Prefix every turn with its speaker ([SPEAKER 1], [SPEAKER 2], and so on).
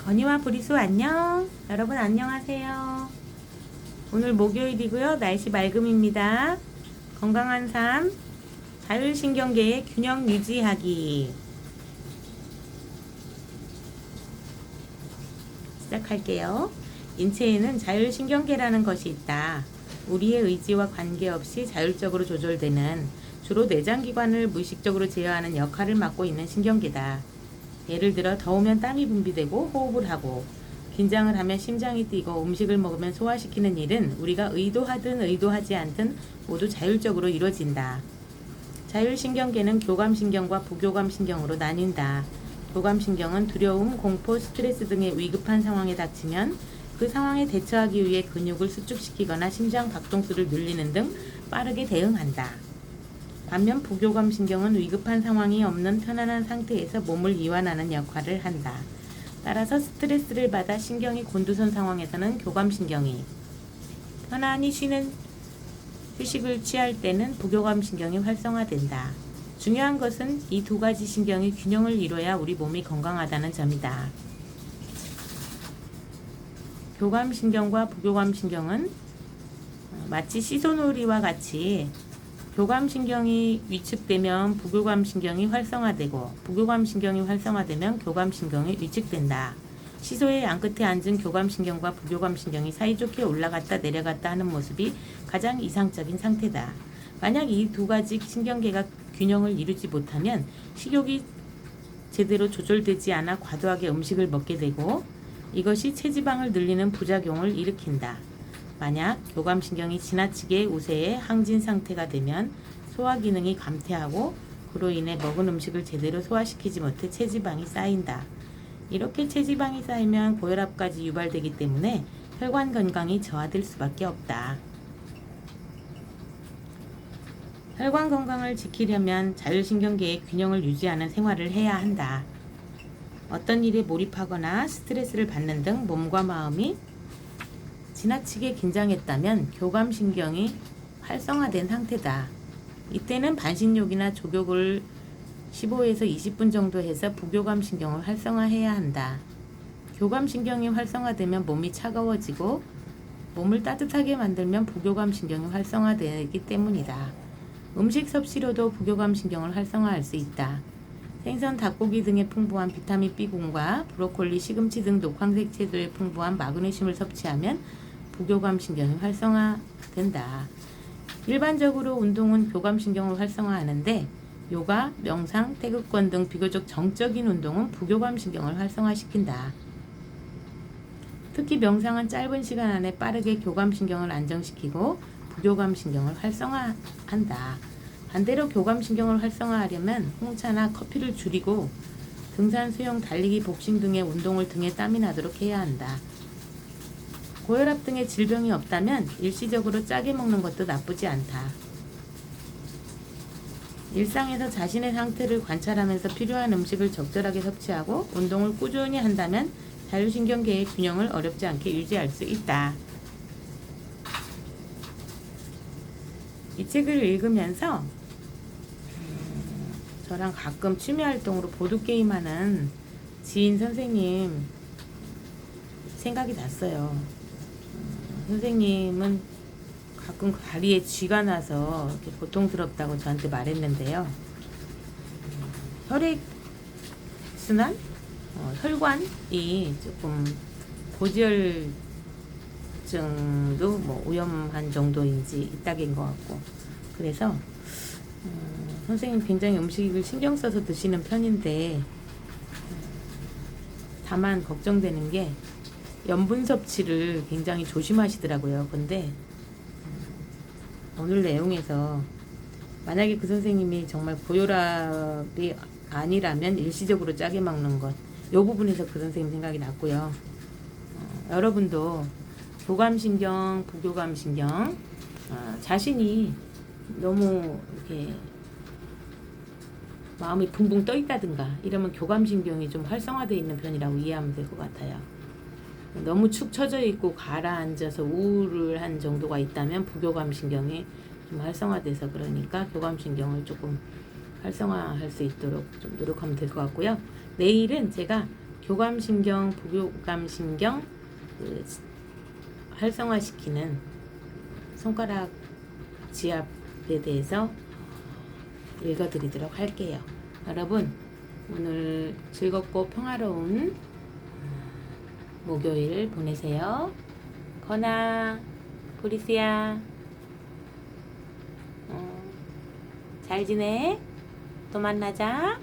[SPEAKER 1] 건이와 브리수 안녕. 여러분 안녕하세요. 오늘 목요일이고요. 날씨 맑음입니다. 건강한 삶, 자율신경계의 균형 유지하기. 시작할게요. 인체에는 자율신경계라는 것이 있다. 우리의 의지와 관계없이 자율적으로 조절되는, 주로 내장기관을 무의식적으로 제어하는 역할을 맡고 있는 신경계다. 예를 들어 더우면 땀이 분비되고 호흡을 하고, 긴장을 하면 심장이 뛰고, 음식을 먹으면 소화시키는 일은 우리가 의도하든 의도하지 않든 모두 자율적으로 이루어진다. 자율신경계는 교감신경과 부교감신경으로 나뉜다. 교감신경은 두려움, 공포, 스트레스 등의 위급한 상황에 닥치면 그 상황에 대처하기 위해 근육을 수축시키거나 심장 박동수를 늘리는 등 빠르게 대응한다. 반면 부교감신경은 위급한 상황이 없는 편안한 상태에서 몸을 이완하는 역할을 한다. 따라서 스트레스를 받아 신경이 곤두선 상황에서는 교감신경이, 편안히 쉬는 휴식을 취할 때는 부교감신경이 활성화된다. 중요한 것은 이 두 가지 신경이 균형을 이뤄야 우리 몸이 건강하다는 점이다. 교감신경과 부교감신경은 마치 시소놀이와 같이 교감신경이 위축되면 부교감신경이 활성화되고, 부교감신경이 활성화되면 교감신경이 위축된다. 시소의 양끝에 앉은 교감신경과 부교감신경이 사이좋게 올라갔다 내려갔다 하는 모습이 가장 이상적인 상태다. 만약 이 두 가지 신경계가 균형을 이루지 못하면 식욕이 제대로 조절되지 않아 과도하게 음식을 먹게 되고, 이것이 체지방을 늘리는 부작용을 일으킨다. 만약 교감신경이 지나치게 우세해 항진 상태가 되면 소화기능이 감퇴하고, 그로 인해 먹은 음식을 제대로 소화시키지 못해 체지방이 쌓인다. 이렇게 체지방이 쌓이면 고혈압까지 유발되기 때문에 혈관 건강이 저하될 수밖에 없다. 혈관 건강을 지키려면 자율신경계의 균형을 유지하는 생활을 해야 한다. 어떤 일에 몰입하거나 스트레스를 받는 등 몸과 마음이 지나치게 긴장했다면 교감신경이 활성화된 상태다. 이때는 반신욕이나 족욕을 15에서 20분 정도 해서 부교감신경을 활성화해야 한다. 교감신경이 활성화되면 몸이 차가워지고, 몸을 따뜻하게 만들면 부교감신경이 활성화되기 때문이다. 음식 섭취로도 부교감신경을 활성화할 수 있다. 생선, 닭고기 등에 풍부한 비타민 B군과 브로콜리, 시금치 등 녹황색 채소에 풍부한 마그네슘을 섭취하면 부교감신경이 활성화된다. 일반적으로 운동은 교감신경을 활성화하는데, 요가, 명상, 태극권 등 비교적 정적인 운동은 부교감신경을 활성화시킨다. 특히 명상은 짧은 시간 안에 빠르게 교감신경을 안정시키고 부교감신경을 활성화한다. 반대로 교감신경을 활성화하려면 홍차나 커피를 줄이고 등산, 수영, 달리기, 복싱 등의 운동을 등에 땀이 나도록 해야 한다. 고혈압 등의 질병이 없다면 일시적으로 짜게 먹는 것도 나쁘지 않다. 일상에서 자신의 상태를 관찰하면서 필요한 음식을 적절하게 섭취하고 운동을 꾸준히 한다면 자율신경계의 균형을 어렵지 않게 유지할 수 있다. 이 책을 읽으면서 저랑 가끔 취미활동으로 보드게임하는 지인 선생님 생각이 났어요. 선생님은 가끔 다리에 쥐가 나서 이렇게 고통스럽다고 저한테 말했는데요. 혈액순환? 혈관이 조금 고지혈증도 위험한 정도인지 있다긴 것 같고, 그래서 선생님 굉장히 음식을 신경 써서 드시는 편인데, 다만 걱정되는 게 염분 섭취를 굉장히 조심하시더라고요. 근데 오늘 내용에서 만약에 그 선생님이 정말 고혈압이 아니라면 일시적으로 짜게 먹는 것, 이 부분에서 그 선생님 생각이 났고요. 여러분도 교감신경, 부교감신경, 자신이 너무 이렇게 마음이 붕붕 떠 있다든가 이러면 교감신경이 좀 활성화되어 있는 편이라고 이해하면 될 것 같아요. 너무 축 처져 있고 가라앉아서 우울을 한 정도가 있다면 부교감신경이 좀 활성화돼서, 그러니까 교감신경을 조금 활성화할 수 있도록 좀 노력하면 될 것 같고요. 내일은 제가 교감신경, 부교감신경 활성화시키는 손가락 지압에 대해서 읽어드리도록 할게요. 여러분, 오늘 즐겁고 평화로운 목요일 보내세요. 건아, 보리스야, 잘 지내? 또 만나자.